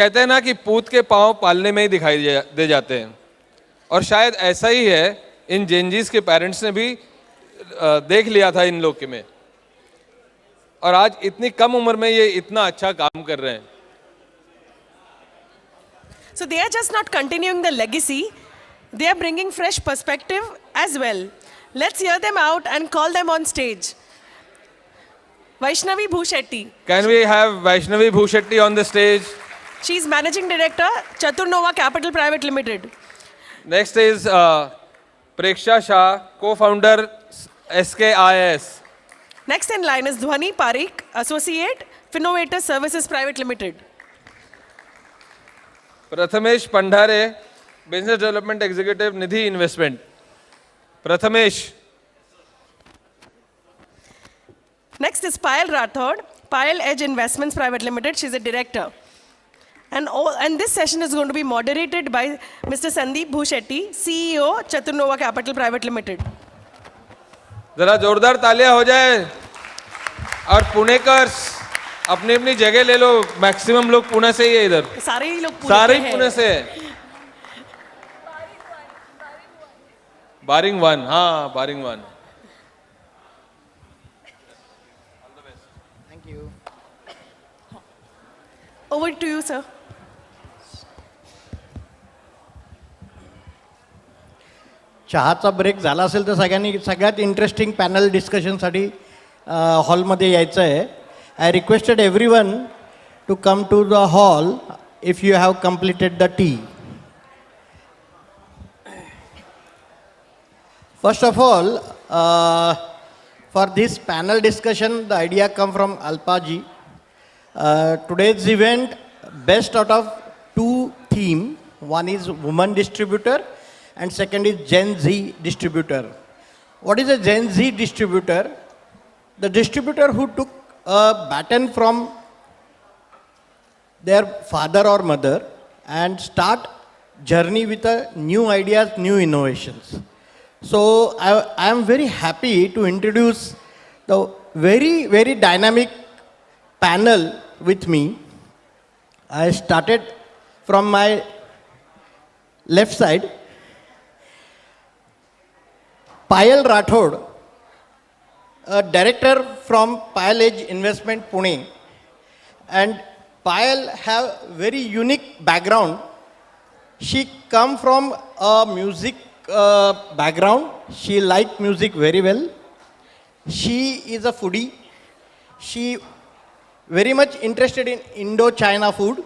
कहते हैं ना कि पूत के पांव पालने में ही दिखाई दे जाते हैं, और शायद ऐसा ही है इन जेनजीज के पेरेंट्स ने भी देख लिया था इन लोग के में, और आज इतनी कम उम्र में ये इतना अच्छा काम कर रहे हैं. So they are just not continuing the legacy, they are bringing fresh perspective as well. Let's hear them out and call them on stage. Vaishnavi Bhushetty. Can we have Vaishnavi Bhushetty on the stage? She is Managing Director, Chaturnova Capital Private Limited. Next is Preksha Shah, co-founder SKIS. Next in line is Dhwani Parikh, Associate, Finnovator Services Private Limited. Prathamesh Pandhare, Business Development Executive, Nidhi Investment. Prathamesh. Next is Payal Rathod, Payal Edge Investments Private Limited. She's a director. And this session is going to be moderated by Mr. Sandeep Bhushetty, CEO, Chaturnova Capital Private Limited. जरा जोरदार तालियां हो जाए. और पुणेकर्स अपनी अपनी जगह ले लो. मैक्सिमम लोग पुणे से ही है इधर. सारे ही लोग सारे ही पुणे से है. Barring one. हाँ, barring one. Thank you. Over to you, sir. चहाचा ब्रेक झाला असेल तर सगळ्यांनी सगळ्यात इंटरेस्टिंग पॅनल डिस्कशनसाठी हॉलमध्ये यायचं आहे. I requested everyone to come to the hall if you have completed the tea. First of all, for this panel discussion, the idea come from Alpaji. Today's event, best out of two theme. One is woman distributor and second is Gen Z distributor. What is a Gen Z distributor? The distributor who took a baton from their father or mother and start journey with new ideas, new innovations. So I am very happy to introduce the very, very dynamic panel with me. I started from my left side. Payal Rathod, a director from Payal Edge Investment Pune. And Payal have very unique background. She come from a music background. She liked music very well. She is a foodie. She very much interested in Indo-China food.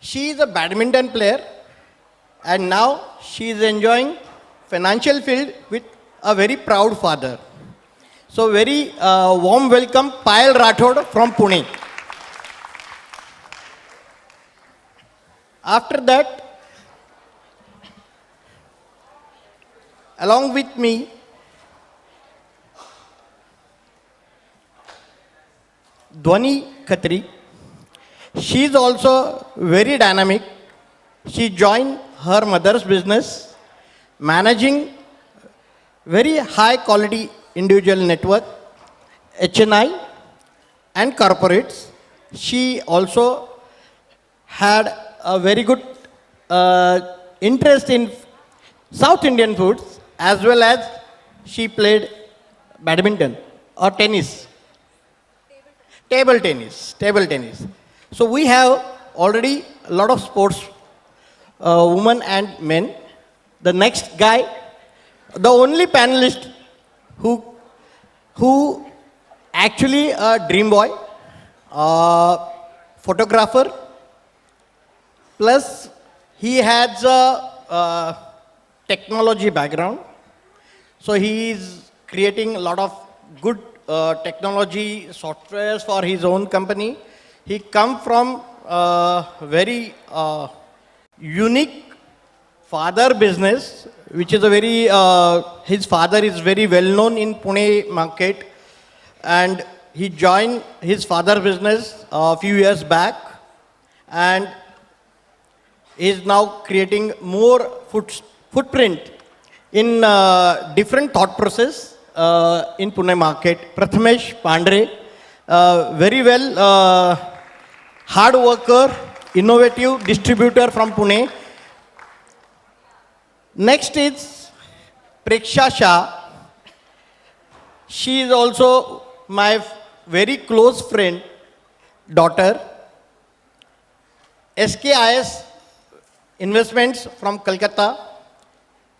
She is a badminton player and now she is enjoying financial field with a very proud father. So very warm welcome Payal Rathod from Pune. After that, along with me, Dhwani Khatri. She is also very dynamic. She joined her mother's business, managing very high quality individual network, HNI and corporates. She also had a very good interest in South Indian foods, as well as she played badminton or tennis. Table tennis. So we have already a lot of sports, women and men. The next guy, the only panelist who actually a dream boy, photographer, plus he has a technology background. So he is creating a lot of good technology softwares for his own company. He come from very unique father business, which is a very, his father is very well known in Pune market, and he joined his father business a few years back and is now creating more footprint in different thought process in Pune market. Prathamesh Pandhare, very well hard worker, innovative distributor from Pune. Next is Preksha Shah. She is also my very close friend, daughter. SKIS Investments from Kolkata.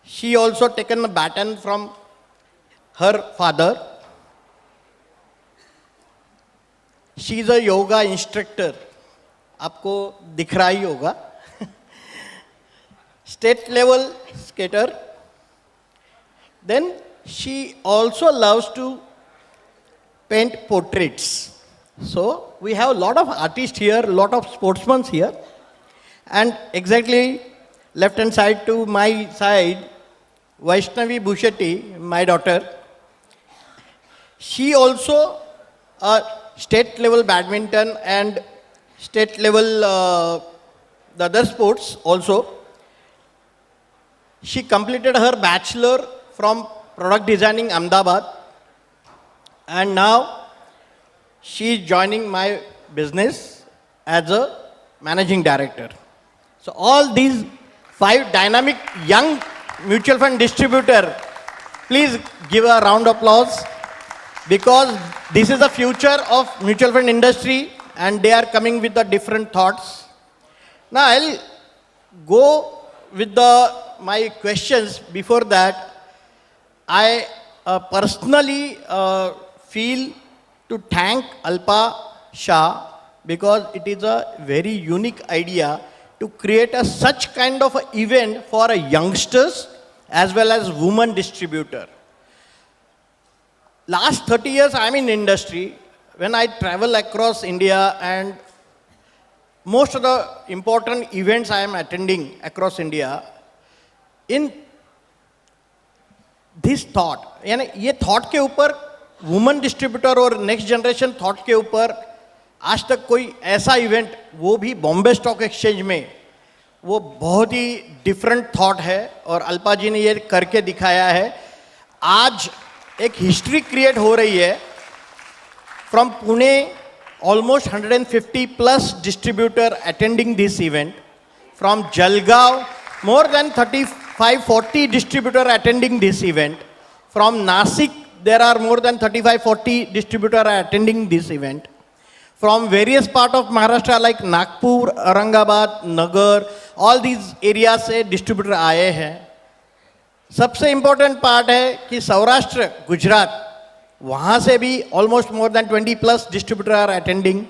She also taken the baton from her father. She is a yoga instructor. आपको दिख रहा ही होगा. State level skater. Then she also loves to paint portraits. So we have a lot of artists here, a lot of sportsmen here. And exactly left hand side to my side, Vaishnavi Bhushetty, my daughter. She also state level badminton and state level the other sports also. She completed her bachelor from product designing Ahmedabad, and now she is joining my business as a managing director. So all these 5 dynamic young mutual fund distributor, please give a round of applause, because this is the future of mutual fund industry and they are coming with the different thoughts. Now I'll go with my questions. Before that, I personally feel to thank Alpa Shah, because it is a very unique idea to create such kind of a event for youngsters as well as women distributor. Last 30 years I'm in industry. When I travel across India, and most of the important events I am attending across India, in this thought, यानी ये thought के ऊपर women distributor और next generation thought के ऊपर आज तक कोई ऐसा event, वो भी बॉम्बे स्टॉक एक्सचेंज में, वो बहुत ही डिफरेंट थॉट है और अल्पा जी ने ये करके दिखाया है. आज एक हिस्ट्री क्रिएट हो रही है. From Pune almost 150 plus distributor attending this event. From Jalgaon, more than 35-40 distributor attending this event. From Nasik, there are more than 35-40 distributor attending this event. From various part of Maharashtra like Nagpur, Aurangabad, Nagar, all these areas से distributor आए हैं. सबसे important part है कि सौराष्ट्र, गुजरात, वहाँ से भी almost more than 20 plus distributor are attending.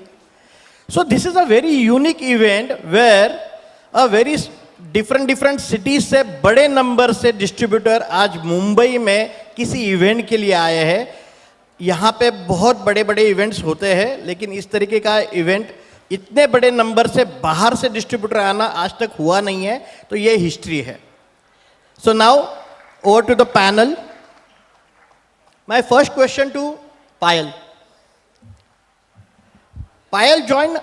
So this is a very unique event where a very different cities से बड़े number से distributor आज मुंबई में किसी event के लिए आए हैं. यहाँ पे बहुत बड़े बड़े इवेंट्स होते हैं, लेकिन इस तरीके का इवेंट इतने बड़े नंबर से बाहर से डिस्ट्रीब्यूटर आना आज तक हुआ नहीं है. तो ये हिस्ट्री है. So now over to the panel. My first question to Payal. Payal joined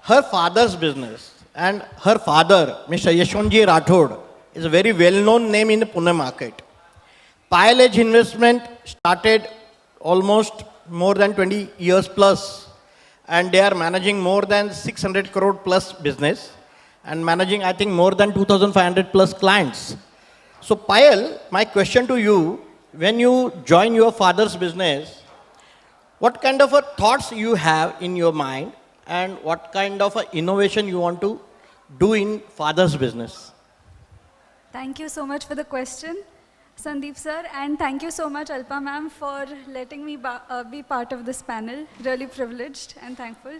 her father's business, and her father, Mr. Yashwantji Rathod, is a very well-known name in the Pune market. Payal Edge Investment started almost more than 20 years plus, and they are managing more than 600 crore plus business and managing, I think, more than 2,500 plus clients. So Payal, my question to you, when you join your father's business, what kind of thoughts you have in your mind and what kind of innovation you want to do in father's business? Thank you so much for the question, Sandeep sir, and thank you so much, Alpa ma'am, for letting me be part of this panel. Really privileged and thankful.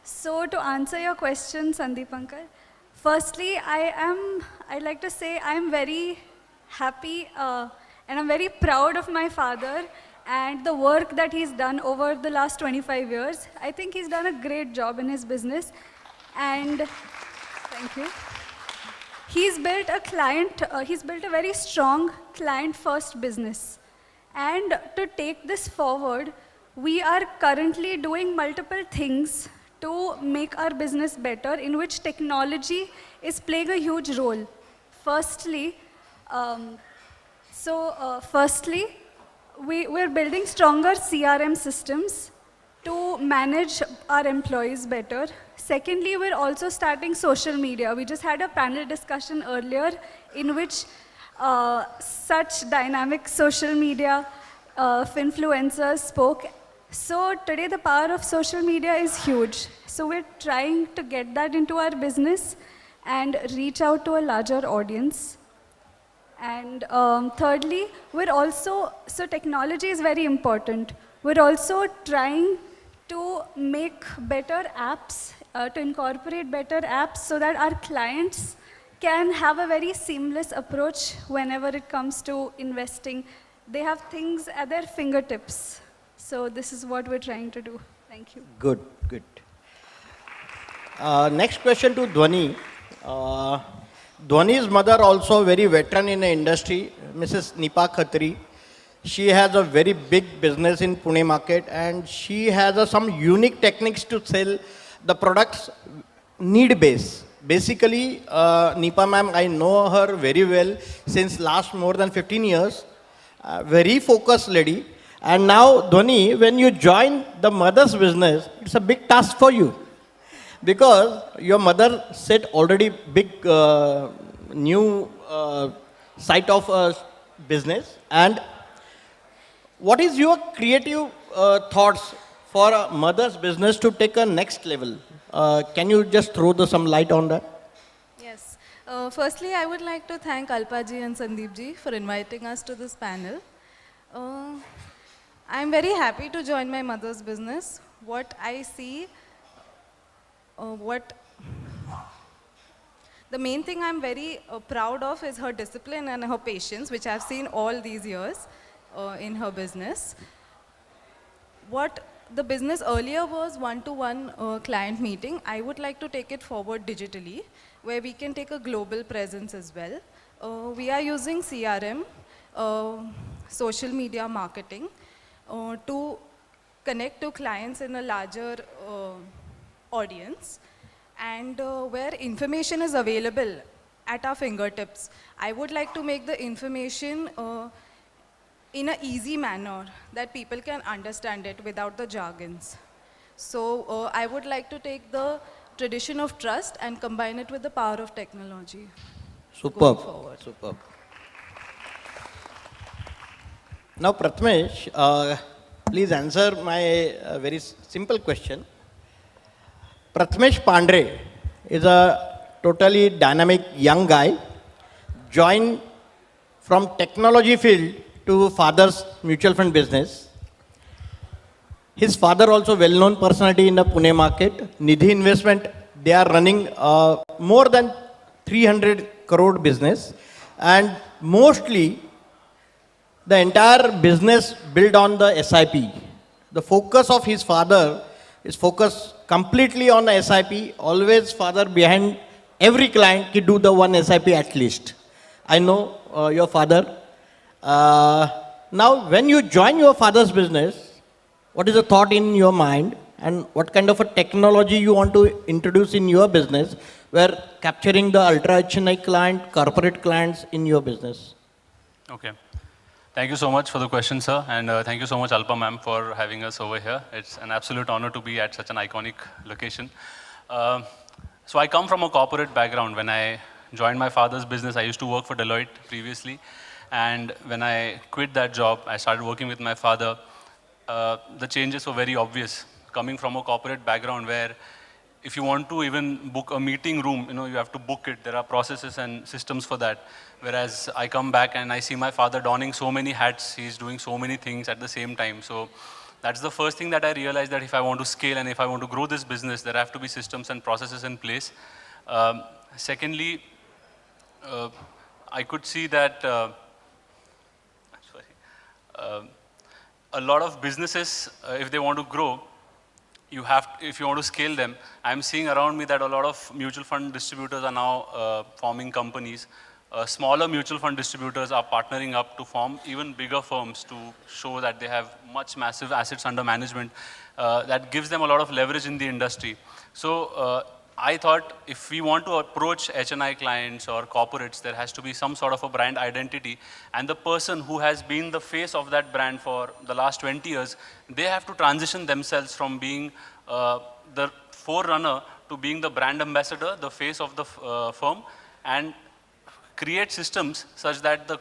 So to answer your question, Sandeep uncle, firstly, I'd like to say I'm very happy and I'm very proud of my father and the work that he's done over the last 25 years. I think he's done a great job in his business, and thank you. He's built a very strong client-first business. And to take this forward, we are currently doing multiple things to make our business better, in which technology is playing a huge role. Firstly, we're building stronger CRM systems to manage our employees better. Secondly, we're also starting social media. We just had a panel discussion earlier in which such dynamic social media influencers spoke. So today the power of social media is huge. So we're trying to get that into our business and reach out to a larger audience. And thirdly, we're also, so technology is very important. We're also trying to make better apps, to incorporate better apps so that our clients can have a very seamless approach whenever it comes to investing. They have things at their fingertips. So this is what we're trying to do. Thank you. Good, good. Next question to Dhwani. Dhwani's mother also very veteran in the industry, Mrs. Nipa Khatri. She has a very big business in Pune market and she has some unique techniques to sell the products need base. Basically, Nipa ma'am, I know her very well since last more than 15 years. Very focused lady. And now, Dhwani, when you join the mother's business, it's a big task for you. Because your mother set already big new site of business. And what is your creative thoughts for a mother's business to take a next level? Can you just throw some light on that? Yes. Firstly, I would like to thank Alpa ji and Sandeep ji for inviting us to this panel. I'm very happy to join my mother's business. What I see, the main thing I'm very proud of is her discipline and her patience, which I've seen all these years in her business. What the business earlier was one-to-one client meeting. I would like to take it forward digitally, where we can take a global presence as well. We are using CRM, social media marketing, to connect to clients in a larger audience, and where information is available at our fingertips. I would like to make the information in an easy manner that people can understand it without the jargons. So I would like to take the tradition of trust and combine it with the power of technology. Superb, superb. Now, Prathamesh, please answer my very simple question. Prathamesh Pandre is a totally dynamic young guy, joined from technology field to father's mutual fund business. His father also well-known personality in the Pune market. Nidhi Investment, they are running more than 300 crore business, and mostly the entire business built on the SIP. The focus of his father is focused completely on the SIP. Always father behind every client ki do the one SIP at least. I know your father. Now, when you join your father's business, what is the thought in your mind and what kind of a technology you want to introduce in your business where capturing the ultra HNI client, corporate clients in your business? Okay. Thank you so much for the question, sir. And thank you so much, Alpa ma'am, for having us over here. It's an absolute honor to be at such an iconic location. So I come from a corporate background. When I joined my father's business, I used to work for Deloitte previously. And when I quit that job, I started working with my father. The changes were very obvious. Coming from a corporate background where if you want to even book a meeting room, you have to book it. There are processes and systems for that. Whereas I come back and I see my father donning so many hats. He's doing so many things at the same time. So that's the first thing that I realized, that if I want to scale and if I want to grow this business, there have to be systems and processes in place. Secondly, I could see that a lot of businesses, if they want to grow, if you want to scale them, I'm seeing around me that a lot of mutual fund distributors are now forming companies. Smaller mutual fund distributors are partnering up to form even bigger firms to show that they have massive assets under management. That gives them a lot of leverage in the industry. So I thought if we want to approach HNI clients or corporates, there has to be some sort of a brand identity. And the person who has been the face of that brand for the last 20 years, they have to transition themselves from being the forerunner to being the brand ambassador, the face of the firm, and create systems such that the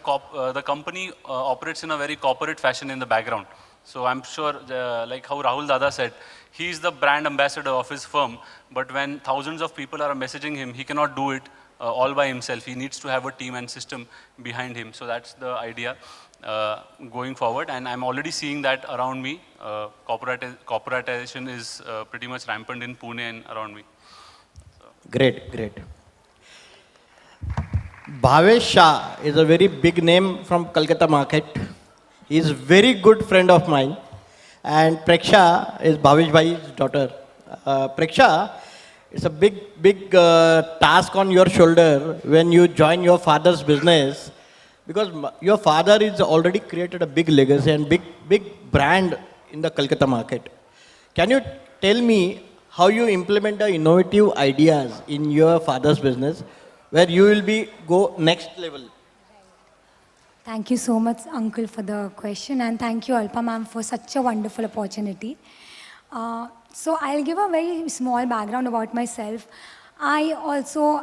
company operates in a very corporate fashion in the background. So I'm sure, like how Rahul Dada said, he's the brand ambassador of his firm, but when thousands of people are messaging him, he cannot do it all by himself. He needs to have a team and system behind him. So that's the idea going forward. And I'm already seeing that around me. Corporatization is pretty much rampant in Pune and around me. Great, great. Bhavesh Shah is a very big name from Kolkata market. He is a very good friend of mine. And Preksha is Bhavesh Bhai's daughter. Preksha, it's a big task on your shoulder when you join your father's business, because your father is already created a big legacy and big brand in the Kolkata market. Can you tell me how you implement the innovative ideas in your father's business where you will go next level? Thank you so much, Uncle, for the question, and thank you, Alpa ma'am, for such a wonderful opportunity. So I'll give a very small background about myself. I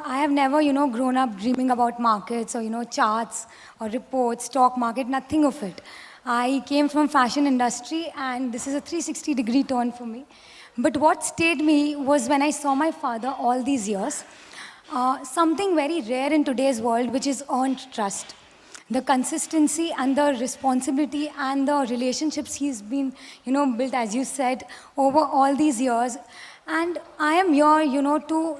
have never, grown up dreaming about markets or, charts or reports, stock market, nothing of it. I came from fashion industry, and this is a 360-degree turn for me. But what stayed me was when I saw my father all these years, something very rare in today's world, which is earned trust. The consistency and the responsibility and the relationships he's been, built, as you said, over all these years. And I am here, not to,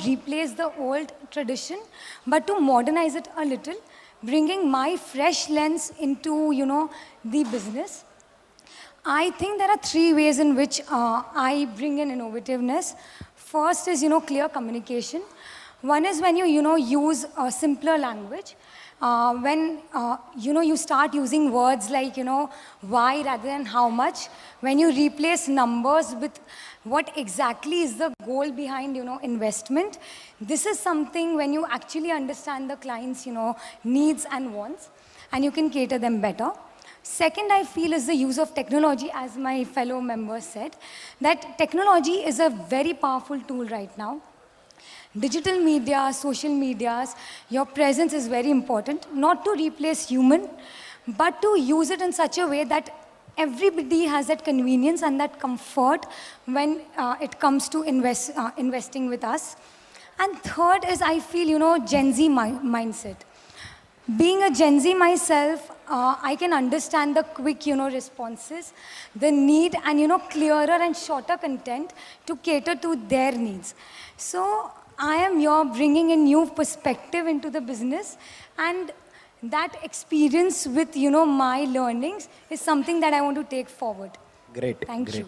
replace the old tradition, but to modernize it a little, bringing my fresh lens into, the business. I think there are three ways in which I bring in innovativeness. First is, clear communication. One is when you, use a simpler language. When, you start using words like, why rather than how much. When you replace numbers with what exactly is the goal behind, investment. This is something when you actually understand the client's, needs and wants, and you can cater them better. Second, I feel, is the use of technology, as my fellow members said, that technology is a very powerful tool right now. Digital media, social medias, your presence is very important, not to replace human, but to use it in such a way that everybody has that convenience and that comfort when it comes to investing with us. And third is, I feel, Gen Z mindset. Being a Gen Z myself, I can understand the quick, responses, the need and, clearer and shorter content to cater to their needs. So I am here bringing a new perspective into the business, and that experience with, my learnings is something that I want to take forward. Great. Thank you.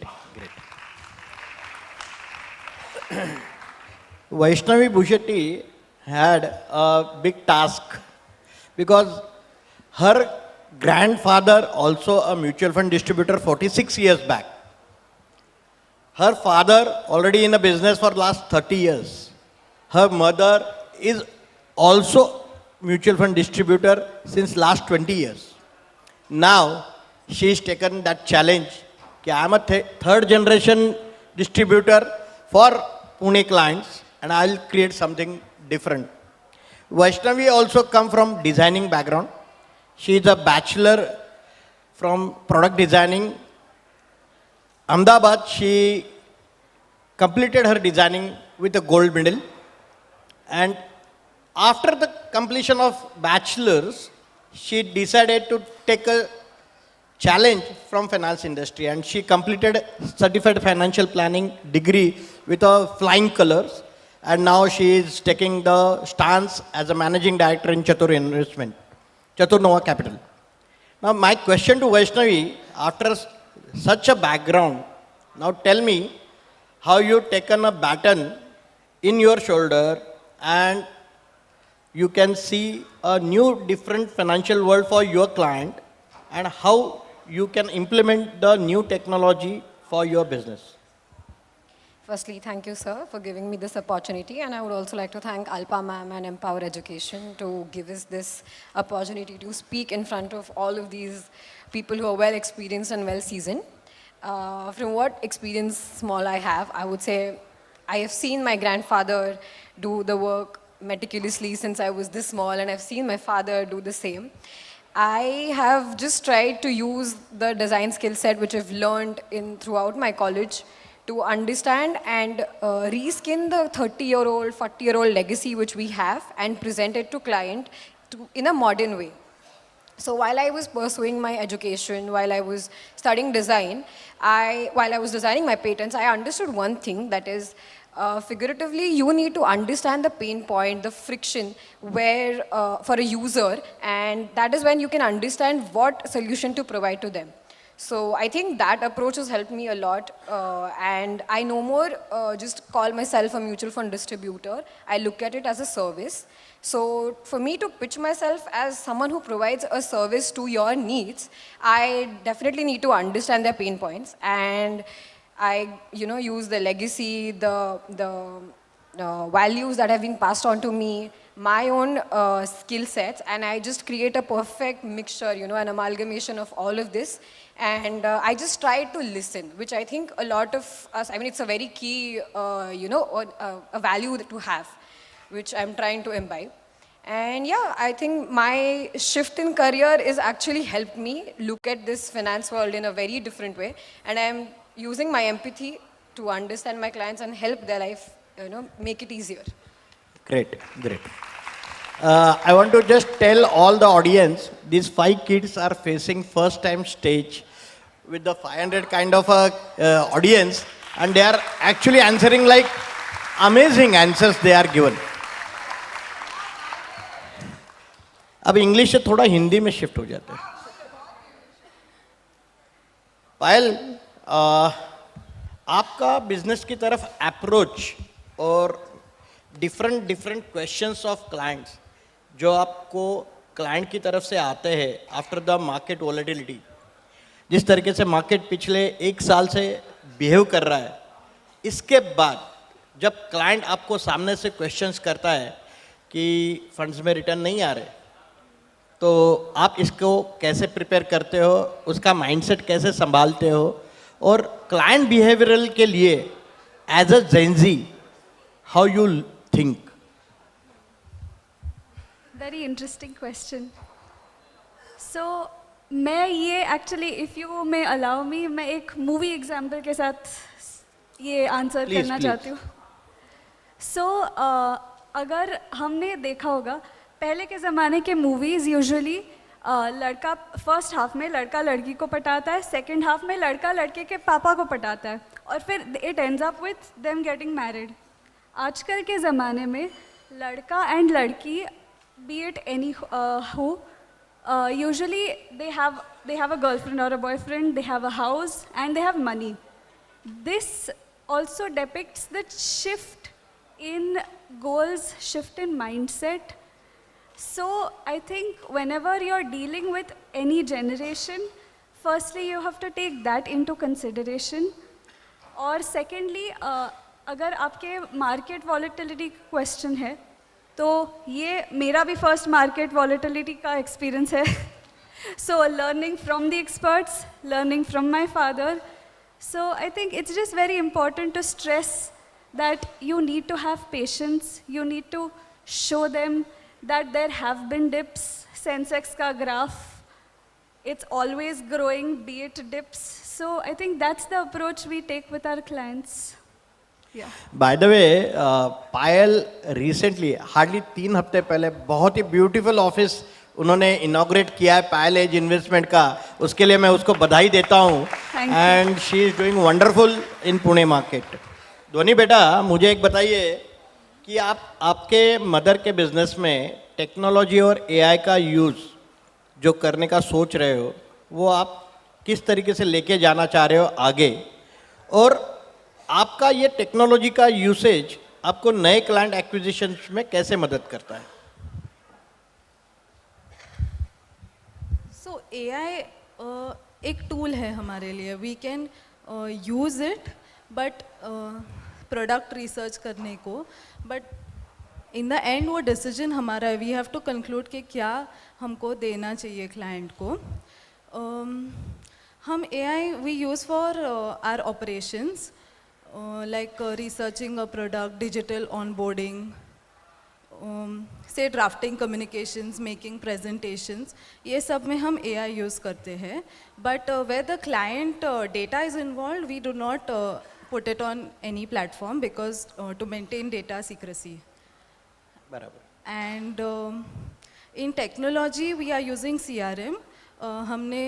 Vaishnavi Bhushetty had a big task because her grandfather, also a mutual fund distributor 46 years back. Her father already in the business for last 30 years. Her mother is also mutual fund distributor since last 20 years. Now, she's taken that challenge. I'm a third generation distributor for Pune clients, and I'll create something different. Vaishnavi also come from designing background. She is a bachelor from product designing. Ahmedabad, she completed her designing with a gold medal. And after the completion of bachelor's, she decided to take a challenge from finance industry, and she completed certified financial planning degree with a flying colors, and now she is taking the stance as a managing director in Chatur Nova Capital. Now my question to Vaishnavi, after such a background, now tell me how you taken a baton in your shoulder and you can see a new different financial world for your client, and how you can implement the new technology for your business. Firstly, thank you, sir, for giving me this opportunity. And I would also like to thank Alpa ma'am and Empower Education to give us this opportunity to speak in front of all of these people who are well experienced and well seasoned. From what experience small I have, I would say I have seen my grandfather do the work meticulously since I was this small, and I've seen my father do the same. I have just tried to use the design skill set which I've learned throughout my college to understand and reskin the 30-year-old, 40-year-old legacy which we have and present it to client in a modern way. So while I was pursuing my education, while I was studying design, while I was designing my patents, I understood one thing, that is, figuratively, you need to understand the pain point, the friction where for a user, and that is when you can understand what solution to provide to them. So I think that approach has helped me a lot, and I no more just call myself a mutual fund distributor. I look at it as a service. So for me to pitch myself as someone who provides a service to your needs, I definitely need to understand their pain points, and I, use the legacy, the values that have been passed on to me, my own skill sets, and I just create a perfect mixture, an amalgamation of all of this. And I just try to listen, which I think a lot of us, it's a very key, a value to have, which I'm trying to imbibe. And yeah, I think my shift in career is actually helped me look at this finance world in a very different way. And I'm using my empathy to understand my clients and help their life, make it easier. Great, great. I want to just tell all the audience, these 5 kids are facing first time stage with the 500 kind of a audience, and they are actually answering like amazing answers they are given. अब English से थोड़ा हिंदी में shift हो जाते हैं. पायल, आपका business की तरफ अप्रोच और डिफरेंट क्वेश्चंस ऑफ क्लाइंट्स जो आपको क्लाइंट की तरफ से आते हैं आफ्टर द मार्केट वॉलेटिलिटी, जिस तरीके से मार्केट पिछले 1 साल से बिहेव कर रहा है, इसके बाद जब क्लाइंट आपको सामने से क्वेश्चंस करता है कि फंड्स में रिटर्न नहीं आ रहे, तो आप इसको कैसे प्रिपेयर करते हो, उसका माइंडसेट कैसे संभालते हो, और क्लाइंट बिहेवियरल के लिए as a Gen Z how you think? Very interesting question. So मैं ये actually, if you may allow me, मैं एक मूवी एग्जाम्पल के साथ ये आंसर करना चाहती हूँ. सो अगर हमने देखा होगा पहले के ज़माने के मूवीज़, यूजुअली लड़का फर्स्ट हाफ में लड़का लड़की को पटाता है, सेकंड हाफ में लड़का लड़के के पापा को पटाता है, और फिर it ends up with them getting married. आजकल के ज़माने में लड़का एंड लड़की, B it any who, usually they have a girlfriend or a boyfriend, they have a house and they have money. This also depicts the shift in goals, shift in mindset. So I think whenever you're dealing with any generation, firstly you have to take that into consideration. और secondly, अगर आपके market volatility question है, तो ये मेरा भी first market volatility का experience है. So learning from the experts, learning from my father. So I think it's just very important to stress that you need to have patience. You need to show them that there have been dips. Sensex ka graph, it's always growing, be it dips. So I think that's the approach we take with our clients. Yeah. By the way, Payal recently, hardly 3 हफ्ते पहले, बहुत ही beautiful office उन्होंने inaugurate किया है पायल as investment का. उसके लिए मैं उसको बधाई देता हूँ. And she is doing wonderful in Pune market. ध्वनि बेटा, मुझे एक बताइए कि आपके मदर के बिजनेस में टेक्नोलॉजी और एआई का यूज़ जो करने का सोच रहे हो, वो आप किस तरीके से लेके जाना चाह रहे हो आगे, और आपका ये टेक्नोलॉजी का यूसेज आपको नए क्लाइंट एक्विजिशन में कैसे मदद करता है? So AI एक टूल है हमारे लिए. We can use it, but product research करने को, बट इन द एंड वो डिसीजन हमारा है. वी हैव टू कंक्लूड कि क्या हमको देना चाहिए क्लाइंट को. हम AI we use for our operations, like researching a product, digital onboarding, say drafting communications, making presentations, ये सब में हम AI यूज़ करते हैं. But where the client data is involved, we do not put it on any platform because to maintain data secrecy. बराबर. And in technology, we are using CRM. हमने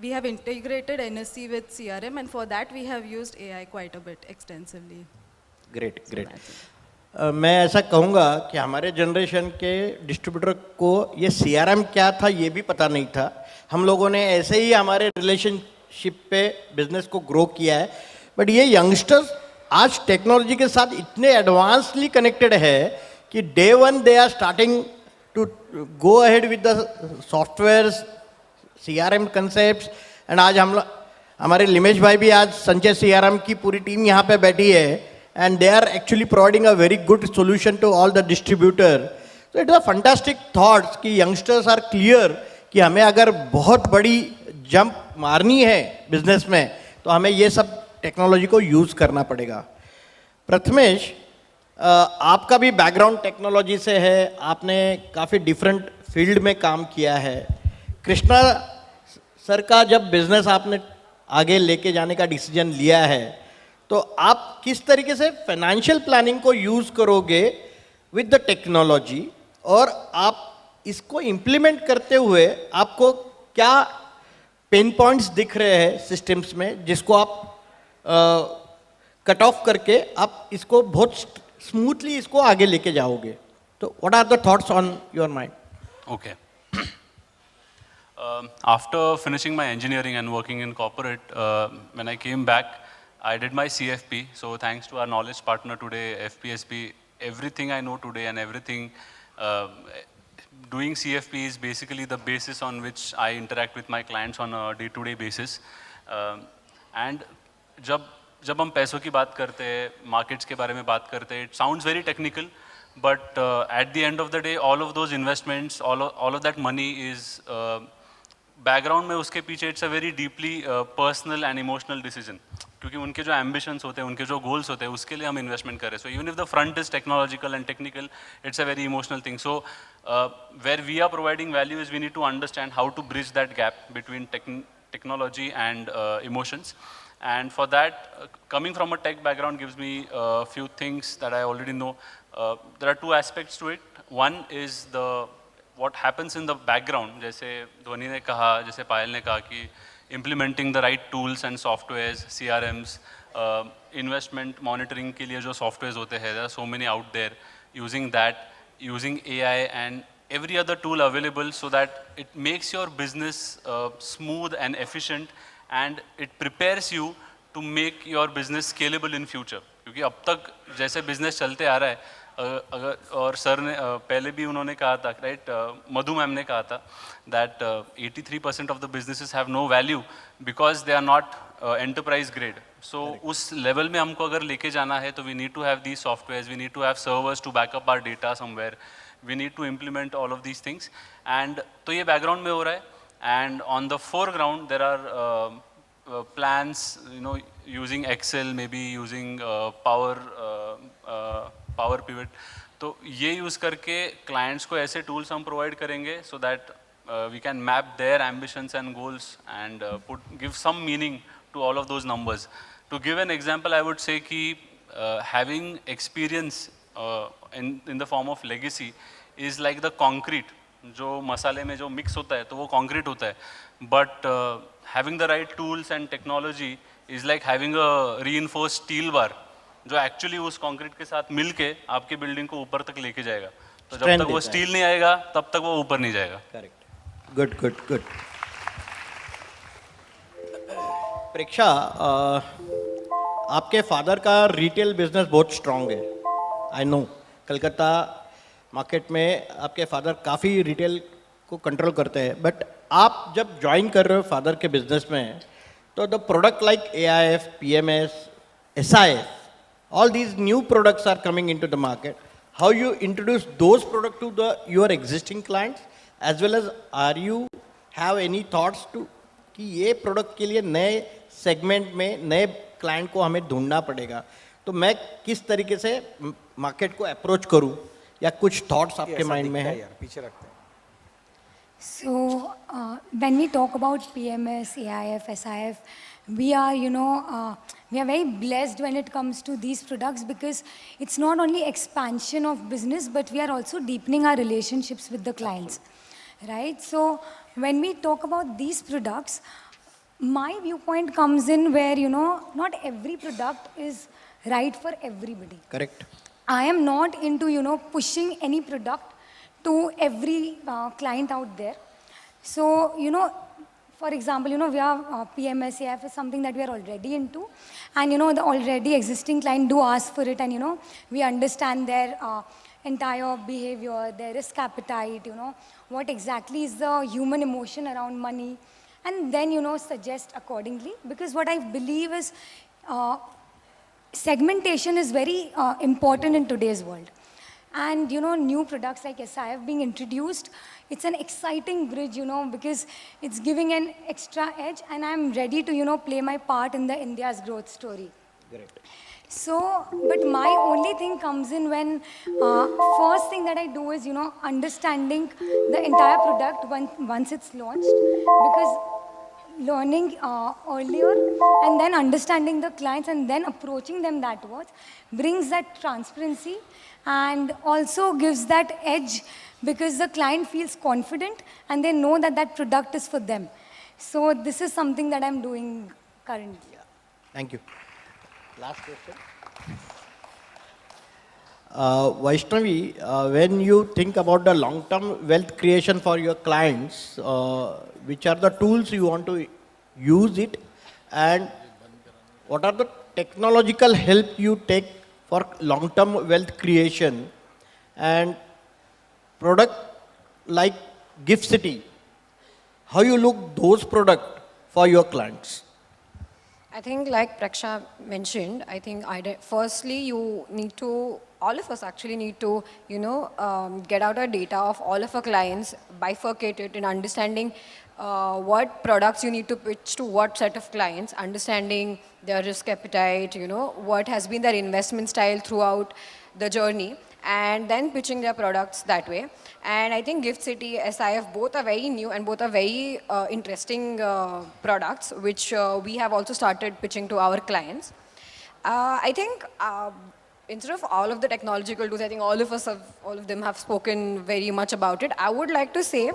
we have integrated NSC with CRM, and for that we have used AI quite a bit extensively. Great great. मैं ऐसा कहूँगा कि हमारे generation के distributor को ये CRM क्या था ये भी पता नहीं था. हम लोगों ने ऐसे ही हमारे रिलेशनशिप पे बिजनेस को ग्रो किया है. बट ये यंगस्टर्स आज टेक्नोलॉजी के साथ इतने एडवांसली कनेक्टेड है कि day one they are starting to go ahead with the softwares, CRM concept. And आज हमारे लिमेश भाई भी आज संजय CRM की पूरी टीम यहाँ पे बैठी है, and they are actually providing a very good solution to all the distributor. So it's a fantastic thoughts कि यंगस्टर्स आर क्लियर कि हमें अगर बहुत बड़ी जंप मारनी है बिजनेस में तो हमें ये सब टेक्नोलॉजी को यूज़ करना पड़ेगा. प्रथमेश, आपका भी बैकग्राउंड टेक्नोलॉजी से है, आपने काफ़ी डिफरेंट फील्ड में काम किया है. कृष्णा सर का जब बिजनेस आपने आगे लेके जाने का डिसीजन लिया है तो आप किस तरीके से फाइनेंशियल प्लानिंग को यूज़ करोगे विद द टेक्नोलॉजी, और आप इसको इम्प्लीमेंट करते हुए आपको क्या पेन पॉइंट्स दिख रहे हैं सिस्टम्स में जिसको आप कट ऑफ करके आप इसको बहुत स्मूथली इसको आगे लेके जाओगे. तो what are the thoughts on your mind? Okay. After finishing my engineering and working in corporate, when I came back, I did my CFP. So thanks to our knowledge partner today, FPSP, everything I know today and everything, doing CFP is basically the basis on which I interact with my clients on a day-to-day basis. And जब हम पैसों की बात करते हैं, markets के बारे में बात करते हैं, it sounds very technical, but at the end of the day, all of those investments, all of that money is background में उसके पीछे it's a very deeply personal and emotional decision. क्योंकि उनके जो ambitions होते हैं, उनके जो goals होते हैं, उसके लिए हम investment कर रहे हैं. So even if the front is technological and technical, it's a very emotional thing. So where we are providing value is we need to understand how to bridge that gap between technology and emotions. And for that, coming from a tech background gives me a few things that I already know. There are two aspects to it. One is what happens in the background. जैसे धोनी ने कहा, जैसे पायल ने कहा कि implementing the right tools and softwares, CRMs, investment monitoring के लिए जो softwares होते हैं, there are so many out there. Using that, using AI and every other tool available so that it makes your business smooth and efficient, and it prepares you to make your business scalable in future. क्योंकि अब तक जैसे business चलते आ रहा है, अगर और sir ने पहले भी उन्होंने कहा था, राइट, मधु मैम ने कहा था that 83% of the businesses have no value because they are not enterprise grade. So उस level में हमको अगर लेके जाना है तो we need to have these softwares, we need to have servers to back up our data somewhere, we need to implement all of these things. And तो ये background में हो रहा है. And on the foreground there are plans, using Excel, maybe using Power Pivot. तो ये use करके clients को ऐसे tools हम provide करेंगे so that we can map their ambitions and goals and give some meaning to all of those numbers. To give an example, I would say कि having experience in the form of legacy is like the concrete. जो मसाले में जो mix होता है तो वो concrete होता है. But having the right tools and technology is like having a reinforced steel bar जो actually उस concrete के साथ मिलके आपके building को ऊपर तक लेके जाएगा. तो जब तक वो steel नहीं आएगा तब तक वो ऊपर नहीं जाएगा. Correct. Good, good, good. प्रेक्षा, आपके फादर का रिटेल बिजनेस बहुत स्ट्रांग है. आई नो कलकत्ता मार्केट में आपके फादर काफ़ी रिटेल को कंट्रोल करते हैं. बट आप जब ज्वाइन कर रहे हो फादर के बिजनेस में तो the product like AIF, PMS, SIF all these new products are coming into the market. How you introduce those products to your existing clients, as well as are you have any thoughts to कि ये product के लिए नए segment में नए client को हमें ढूंढना पड़ेगा, तो मैं किस तरीके से मार्केट को अप्रोच करूं, या कुछ थॉट्स आपके माइंड में है? पीछे रखते हैं. So, when we talk about PMS, AIF, SIF, we are, we are very blessed when it comes to these products, because it's not only expansion of business, but we are also deepening our relationships with the clients, right? So, when we talk about these products, my viewpoint comes in where, not every product is right for everybody. Correct. I am not into, pushing any product to every client out there. So, for example, we have PMS, AIF is something that we are already into. And, the already existing client do ask for it. And, we understand their entire behavior, their risk appetite, what exactly is the human emotion around money. And then, suggest accordingly. Because what I believe is segmentation is very important in today's world. And, new products like SIF being introduced, it's an exciting bridge, because it's giving an extra edge, and I'm ready to, play my part in the India's growth story. Great. So, but my only thing comes in when, first thing that I do is, understanding the entire product once it's launched, because learning earlier and then understanding the clients and then approaching them that way brings that transparency and also gives that edge, because the client feels confident and they know that that product is for them. So this is something that I'm doing currently. Yeah. Thank you. Last question. Vaishnavi, when you think about the long-term wealth creation for your clients, which are the tools you want to use it, and what are the technological help you take for long-term wealth creation, and product like Gift City, how you look those products for your clients? I think like Praksha mentioned, I think firstly you need to, all of us actually need to, get out our data of all of our clients, bifurcate it in understanding what products you need to pitch to what set of clients, understanding their risk appetite, what has been their investment style throughout the journey, and then pitching their products that way. And I think Gift City, SIF, both are very new and both are very interesting products, which we have also started pitching to our clients. I think instead of all of the technological tools, I think all of them have spoken very much about it. I would like to say,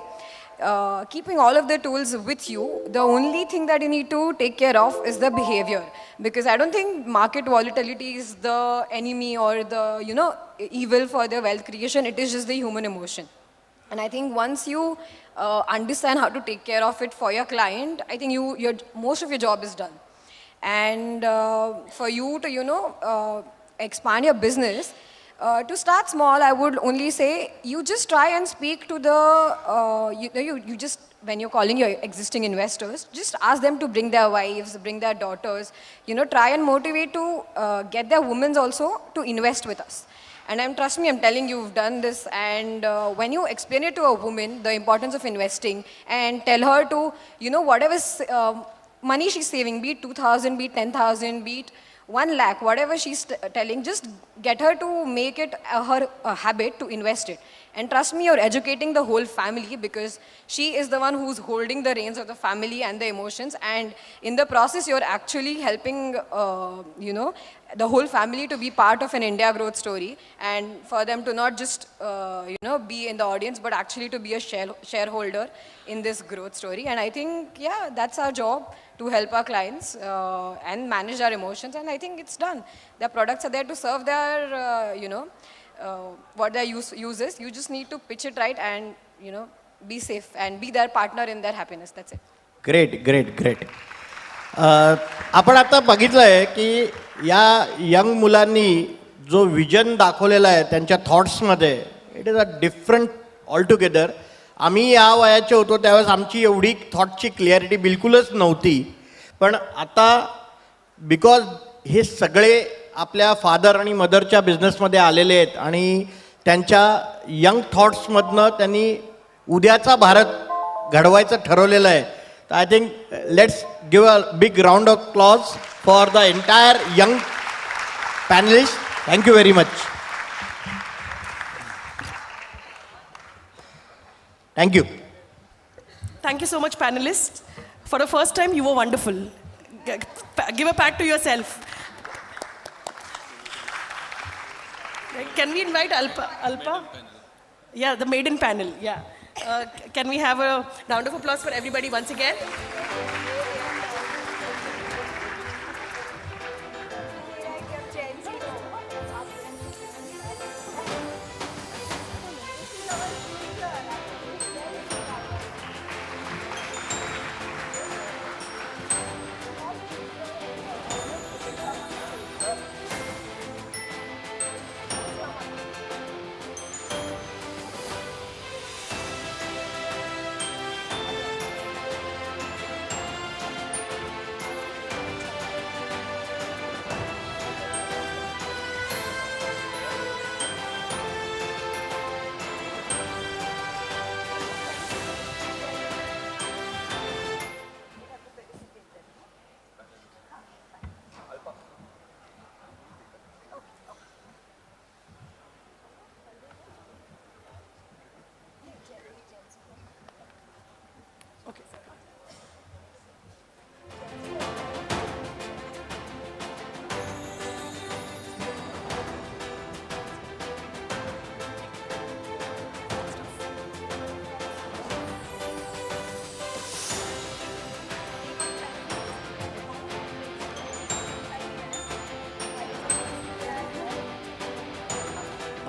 keeping all of the tools with you, the only thing that you need to take care of is the behavior. Because I don't think market volatility is the enemy or the, evil for the wealth creation. It is just the human emotion. And I think once you understand how to take care of it for your client, I think most of your job is done. And for you to, expand your business, to start small, I would only say you just try and speak to the, you just, when you're calling your existing investors, just ask them to bring their wives, bring their daughters, try and motivate to get their women also to invest with us. And trust me, I'm telling you, you've done this. And when you explain it to a woman, the importance of investing, and tell her to, whatever money she's saving, be it 2,000, be it 10,000, be it 1 lakh, whatever she's telling, just get her to make it her habit to invest it. And trust me, you're educating the whole family, because she is the one who's holding the reins of the family and the emotions. And in the process, you're actually helping, the whole family to be part of an India growth story, and for them to not just, be in the audience, but actually to be a shareholder in this growth story. And I think, yeah, that's our job, to help our clients and manage our emotions. And I think it's done. Their products are there to serve their, what their use is. You just need to pitch it right and, be safe and be their partner in their happiness. That's it. Great, great, great. आपण आता बघितलं आहे की या young मुलांनी जो vision दाखवलेला आहे त्यांच्या थॉट्समध्ये, it is a different altogether. आम्ही या वयाचे होतो त्यावेळेस आमची एवढी थॉटची क्लिअरिटी बिलकुलच नव्हती. पण आता बिकॉज हे सगळे आपल्या फादर आणि मदरच्या बिझनेसमध्ये आलेले आहेत आणि त्यांच्या यंग थॉट्समधनं त्यांनी उद्याचा भारत घडवायचं ठरवलेलं आहे. तर I think let's give a big round of clause for the entire young panellist. Thank you very much. Thank you. Thank you so much, panelists. For the first time, you were wonderful. Give a pat to yourself. Can we invite Alpa? Yeah, the maiden panel. Yeah. Can we have a round of applause for everybody once again?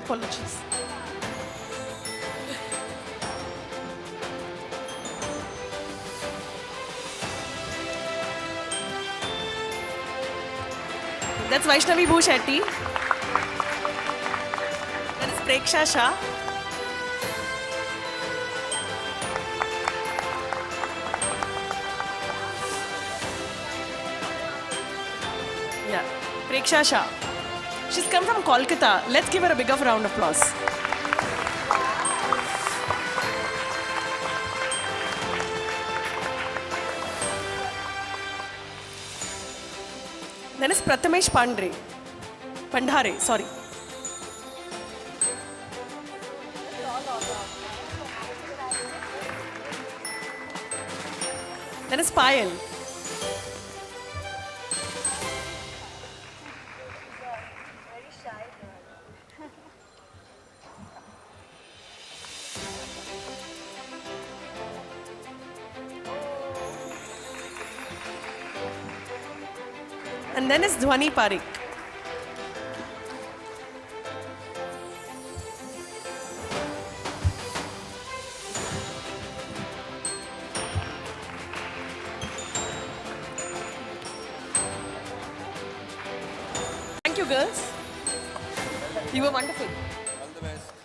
Apologies. That's Vaishnavi Bhushetty. That is Preksha Shah. Yeah, Preksha Shah. She's come from Kolkata. Let's give her a bigger round of applause. Then is Prathamesh Pandhare, sorry. Then is Payal. And then is Dhwani Parik. Thank you, girls. You were wonderful. All the best.